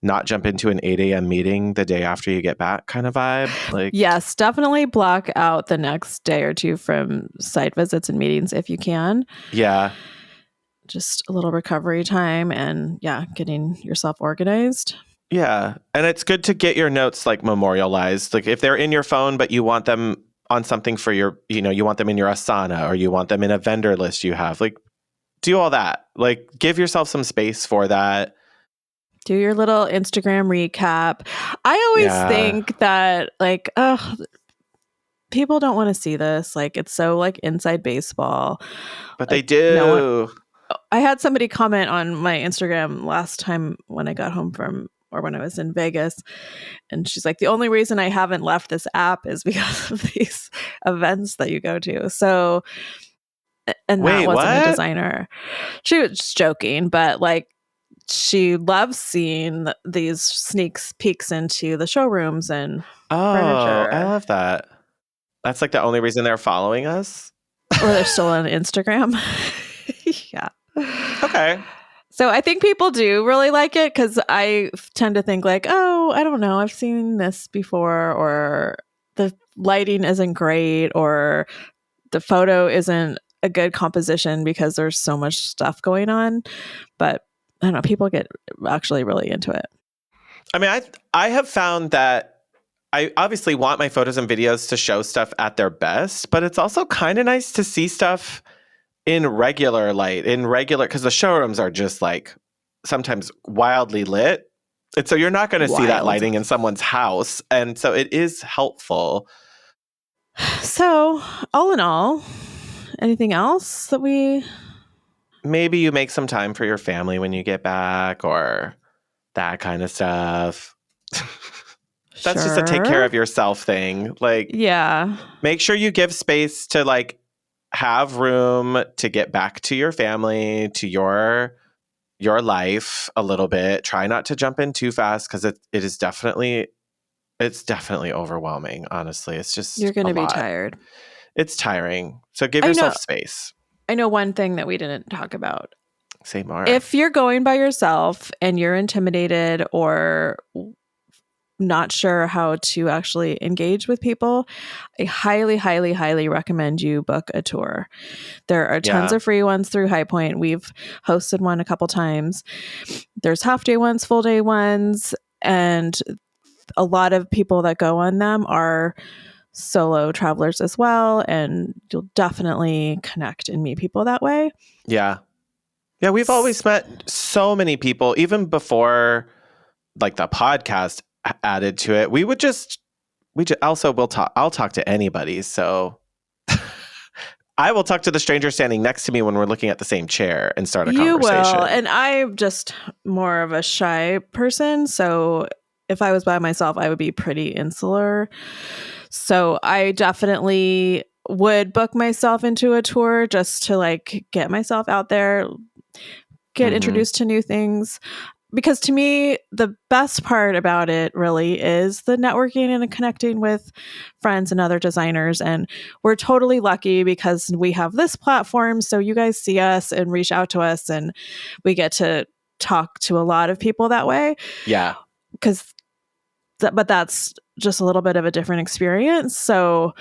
not jump into an 8 a.m. meeting the day after you get back kind of vibe. Like, yes, definitely block out the next day or two from site visits and meetings if you can. yeah. Just a little recovery time and getting yourself organized. Yeah. And it's good to get your notes like memorialized. Like if they're in your phone, but you want them on something for your, you want them in your Asana or you want them in a vendor list you have, like do all that. Like give yourself some space for that. Do your little Instagram recap. I always think that like, people don't want to see this. Like it's so like inside baseball. But like, they do. I had somebody comment on my Instagram last time when I got home from, or when I was in Vegas. And she's like, the only reason I haven't left this app is because of these events that you go to. So, and Wait, that wasn't what? a designer. She was just joking, but like, she loves seeing these sneak peeks into the showrooms and furniture. I love that. That's like the only reason they're following us. Or they're still on Instagram. Yeah. Okay. So I think people do really like it because I tend to think like, oh, I don't know, I've seen this before, or the lighting isn't great, or the photo isn't a good composition because there's so much stuff going on. But I don't know, people get actually really into it. I mean, I have found that I obviously want my photos and videos to show stuff at their best, but it's also kind of nice to see stuff in regular light, because the showrooms are just like sometimes wildly lit. And so you're not going to see that lighting in someone's house. And so it is helpful. So all in all, anything else that maybe you make some time for your family when you get back or that kind of stuff. That's just a take care of yourself thing. Like, make sure you give space to like have room to get back to your family, to your life a little bit. Try not to jump in too fast because it's definitely overwhelming. Honestly, it's just you're going to be tired. It's tiring. So give yourself space. I know one thing that we didn't talk about. Say more. If you're going by yourself and you're intimidated or not sure how to actually engage with people, I highly, highly, highly recommend you book a tour. There are tons of free ones through High Point. We've hosted one a couple times. There's half day ones, full day ones, and a lot of people that go on them are solo travelers as well, and you'll definitely connect and meet people that way. Yeah, we've always met so many people, even before like the podcast added to it. I'll talk to anybody. So I will talk to the stranger standing next to me when we're looking at the same chair and start a conversation. You will. And I'm just more of a shy person. So if I was by myself, I would be pretty insular. So I definitely would book myself into a tour just to like get myself out there, get introduced to new things. Because to me, the best part about it really is the networking and connecting with friends and other designers. And we're totally lucky because we have this platform. So you guys see us and reach out to us, and we get to talk to a lot of people that way. Yeah. But that's just a little bit of a different experience. So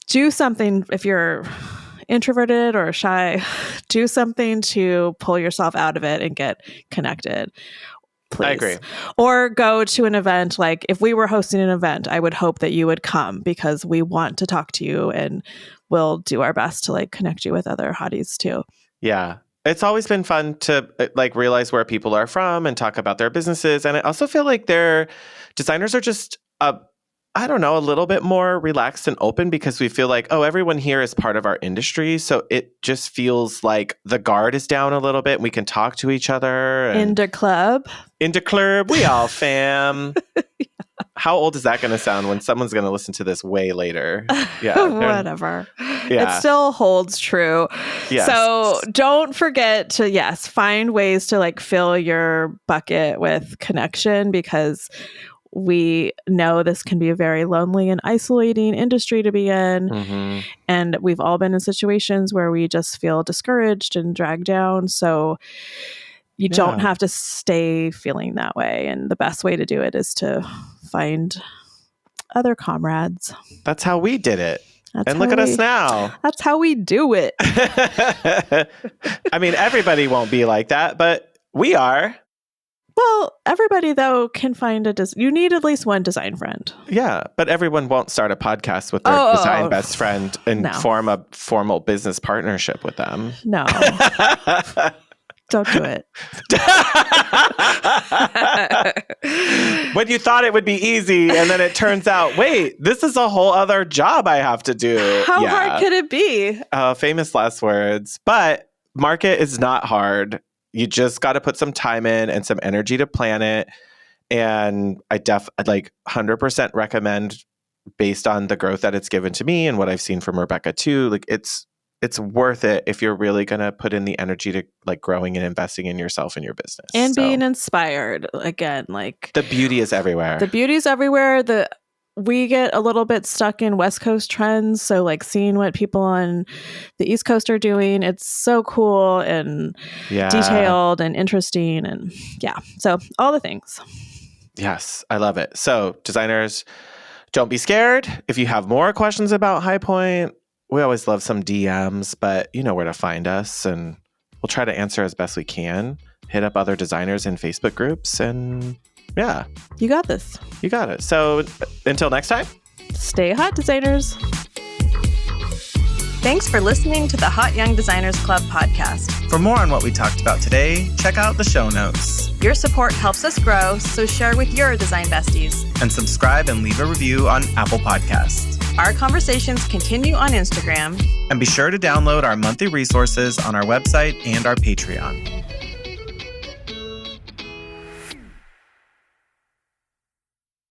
do something if you're introverted or shy, do something to pull yourself out of it and get connected. Please. I agree. Or go to an event. Like if we were hosting an event, I would hope that you would come because we want to talk to you and we'll do our best to like connect you with other hotties too. Yeah. It's always been fun to like realize where people are from and talk about their businesses. And I also feel like their designers are just a little bit more relaxed and open because we feel like, everyone here is part of our industry. So it just feels like the guard is down a little bit and we can talk to each other. Into club, we all fam. Yeah. How old is that going to sound when someone's going to listen to this way later? Yeah. Whatever. Yeah. It still holds true. Yes. So don't forget to, find ways to like fill your bucket with connection because we know this can be a very lonely and isolating industry to be in. Mm-hmm. And we've all been in situations where we just feel discouraged and dragged down. So you don't have to stay feeling that way. And the best way to do it is to find other comrades. That's how we did it. And look at us now. That's how we do it. I mean, everybody won't be like that, but we are. Well, everybody, though, can find you need at least one design friend. Yeah, but everyone won't start a podcast with their design best friend and form a formal business partnership with them. No. Don't do it. When you thought it would be easy, and then it turns out, wait, this is a whole other job I have to do. How hard could it be? Famous last words. But market is not hard. You just got to put some time in and some energy to plan it. And I'd 100% recommend, based on the growth that it's given to me and what I've seen from Rebecca too, like it's worth it if you're really going to put in the energy to like growing and investing in yourself and your business. And being inspired. Again, like the beauty is everywhere. The beauty is everywhere. We get a little bit stuck in West Coast trends. So like seeing what people on the East Coast are doing, it's so cool and detailed and interesting. And so all the things. Yes, I love it. So designers, don't be scared. If you have more questions about High Point, we always love some DMs, but you know where to find us, and we'll try to answer as best we can. Hit up other designers in Facebook groups, and you got this. You got it. So until next time, stay hot, designers. Thanks for listening to the Hot Young Designers Club podcast. For more on what we talked about today, check out the show notes. Your support helps us grow, so share with your design besties. And subscribe and leave a review on Apple Podcasts. Our conversations continue on Instagram. And be sure to download our monthly resources on our website and our Patreon.